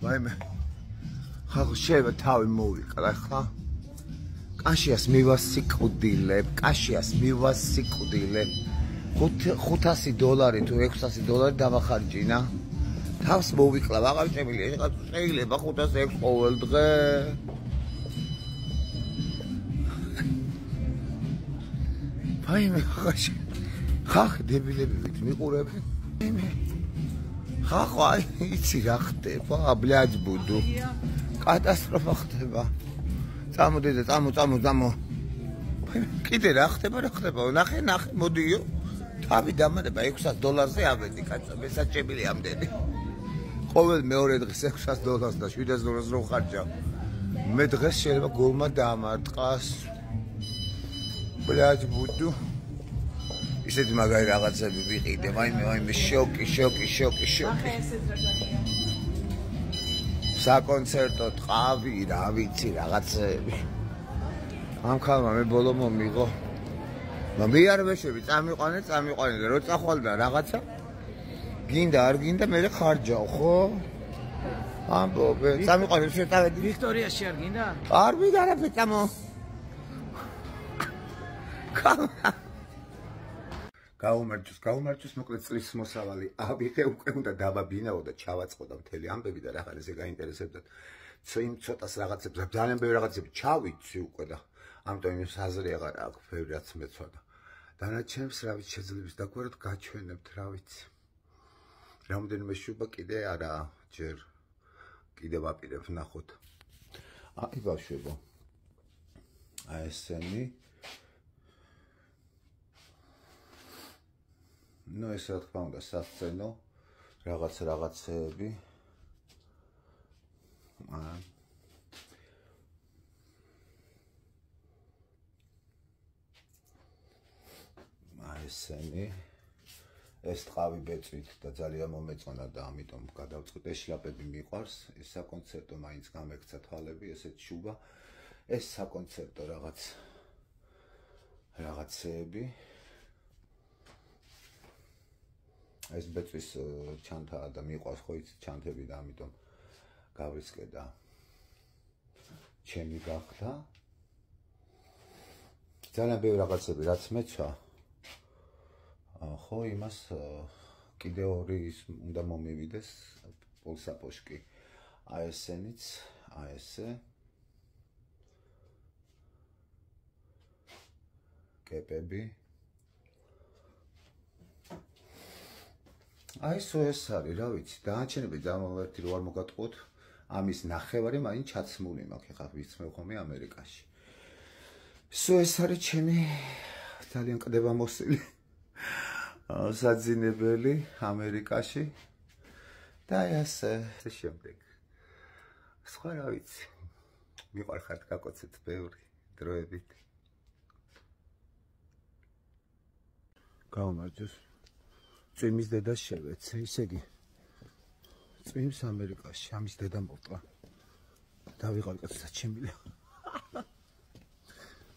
ვაიმე. ხალხო შეიძლება თავი მოვიკლა ხა. კაშიას მივასიკვდილებ, კაშიას მივასიკვდილებ. $500 თუ $600 დავახარჯინა. თავს მოვიკლა, აღარ შეიძლება 506 ყოველ დღე. ვაიმე, ხახ დებილებივით მიყურებენ. ხახ აი იცი რა ხდება, ბლად ბუდუ. კატასტროფა ხდება. წამო დედა, წამო. კიდე რა ხდება, ნახე, მოდიო. თავი დამატება $600-ზე ავედი კაცო, მესაჭებელი ამდენი. ყოველ მეორე დღეს $600 და $700 რო ხარჯავ. მე დღეს შეიძლება გულმა დამარტყას. ბლად ბუდუ. ისეთი მაგარი რაღაცები ვიყიდე, ვაიმე, შოკი. საკონცერტო ტყავი, რა ვიცი, რაღაცები. ამ ხალმა მე ბოლო მომიღო. მე არ ვეშვები, წამიყვანე და რო წახვალდა რაღაცა. გინდა, არ გინდა, მე ხარჯავ, ხო? ამბობე, წამიყვანე, შეტავედი. ვიქტორიაში არ გინდა? არ ვიდა რა ფეწამო. გაუმარჯოს, მოკლედ წლის მოსავალი ავიღე, უკვე უნდა დაბაბინაო და ჩავაწყო და მთელი ამბები და რაღაც ესე გაინტერესებდათ. იმ ცოტას რაღაცებს, ძალიან ბევრი რაღაცები ჩავიცი უკვე და ამიტომ ის აზრი აღარ აქვს, ბევრი რაც მეცვადა. დანარჩენებს რა ვიცი შეძლებს დაგვარად გაჩვენებთ, რა ვიცი. რამდენიმე შუბა კიდე არა, ჯერ კიდე ვაპირებ ნახოთ. აი ბავშვებო. აი ესენი ნუ ეს რა თქმა უნდა სასცენო რაღაცეები ესენი ეს ტყავი ბეწვით და ძალიან მომეწონა და ამიტომ გადავწყვიტე შლაპები მიყვარს ეს საკონცერტო მაინც გამექცა თვალები ესეთ შუბა ეს საკონცერტო რაღაცეები ეს ბეწვის ჩანთაა და მიყვარს ხო იცი ჩანთები და ამიტომ გავრისკე და ჩემი გახდა ძალიან ბევრი რაღაცები რაც მეცვა ხო იმას კიდე ორი ის უნდა მომივიდეს პოლსაპოშკი აი ესენიც აი ესე კეპები აი ეს არის რა ვიცი დაანჩენები დამოვერტი რო არ მოგატყუოთ ამის ნახევარი მაინც ჩაცმული მაქვს ეხლა ვიცმევ ხოლმე ამერიკაში ეს არის ჩემი ძალიან კდება მოსილი საძინებელი ამერიკაში და ასე შემდეგ სხვა რა ვიცი მიყვარხართ გაკოცეთ ბევრი დროებით გაუმარჯოს წვიმის დედას შევეცე ისე იგი წვიმს ამერიკაში ამის დედა მოვტყა დავიღალ კაცსაც ჩემილი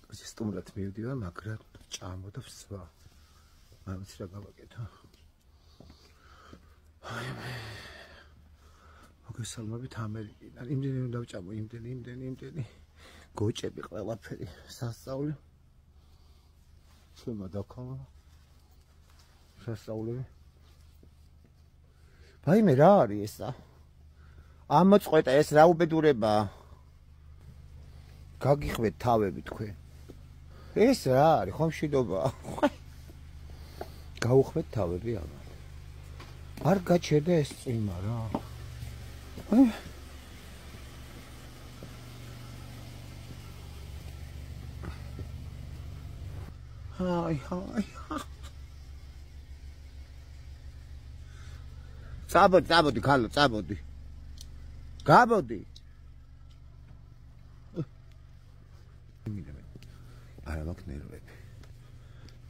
კაცი სტუმრად მივდიოდა მაგრამ ჭამო და ვსვა ამის რა გავაკეთო აი მე მოგესალმებით ამერიკიდან იმდენი უნდა ვჭამო იმდენი გოჭები ყველაფერი სასწაული შემა დაქამა სასწაულები ვაიმე რა არის ესა ამოწყვეტა ეს რა უბედურებაა გაგიხვეთ თავები თქვენ ეს რა არის ხომ მშვიდობაა გაუხვეთ თავები ამან არ გაჩერდა ეს წვიმა რა აი წაბოდი ხალო წაბოდი გაბოდი არა მაქვს ნერვები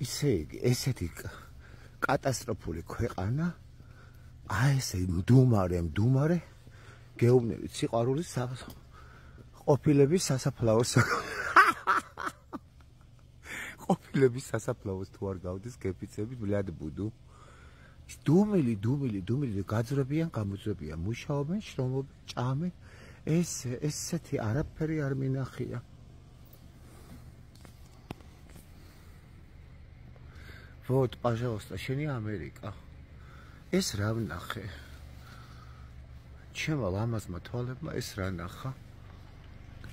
ისე იგი ესეთი კატასტროფული ქვეყანა აი ესე მდუმარე გეუბნებით სიყვარულის ყოფილების სასაფლაოს ყოფილების სასაფლაოს თუ არ გავდის გეფიცები ბლად ბუდუ დუმილი გაძრებიან, გამოძრებიან, მუშაობენ, შრომობენ, ჭამენ. ესეთი არაფერი არ მინახია. Вот, пожалуйста, შენი ამერიკა. ეს რა ვნახე? ჩემო ლამაზმა თვალებმა ეს რა ნახა?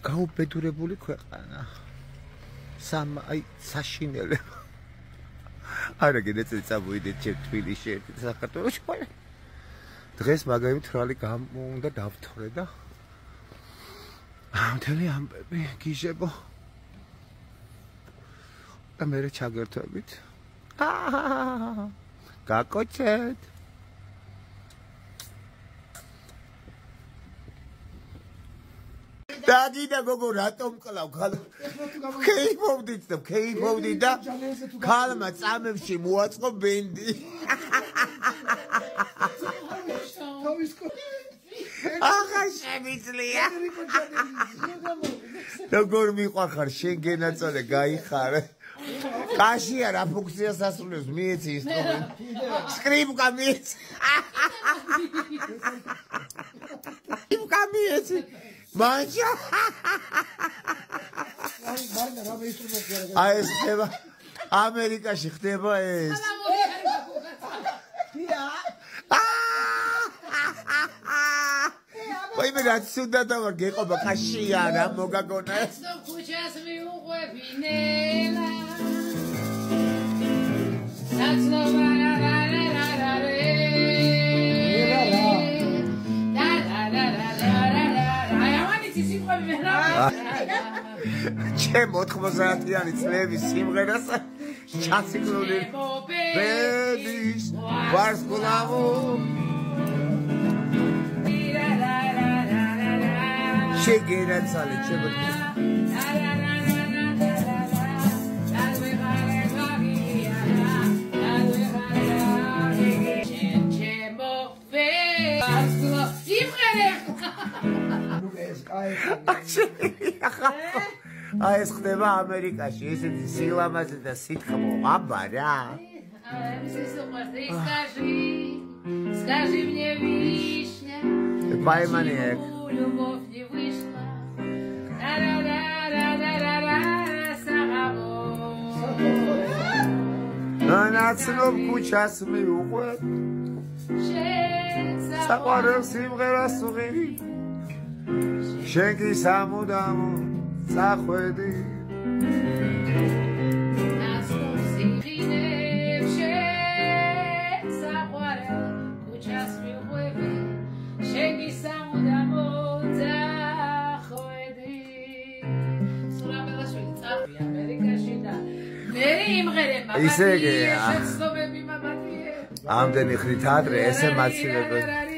გაუბედურებული ქვეყანა. აი საშინელება. არა გინეცი წამოვიდეთ ჩემ თბილისში საქართველოში. დღეს მაგარი მთვრალი უნდა დავთხრე და მთელი ამბები გიჟებო. და მე ჩაგერთვებით. გაკოჩეთ. დაგიდა გოგო რატომ კლავ ქეიფობდით და ქალმა წამებში მოაწყო ბენდი. ახლა შემიძლია. როგორ მიყვარხარ შენ გენაწოლე გაიხარე. კაშია რა ფუნქციას ასრულებს მიეცი ინსტრუმენტი. სკრიპკა მიეცი. სკრიპკა მიეცი. მაჩა. აი ეს ხდება ამერიკაში ხდება ეს. ვაი მე რა ცუდადა ვარ გეყობა კაშია რა მოგაგონა ეს. ქუჩას მიუყვებინელა. ჩემ 90-იანი წლების სიმღერას ჩაციკლული ბედის ვარსკვლავო შეგერაცალე ჩემო აი ეს ხდება ამერიკაში ესეთი სილამაზე და სითხმო აბა რა. Скажи мне, вишня, пойманек. Любовь не вышла. Нацлоб кучас მიუყვებ. საყვარელს სიმღერას უღირი. შენ კი სამუდამო წახვედი. ისე ამდენი ხნით ადრე ესე მაცილებელი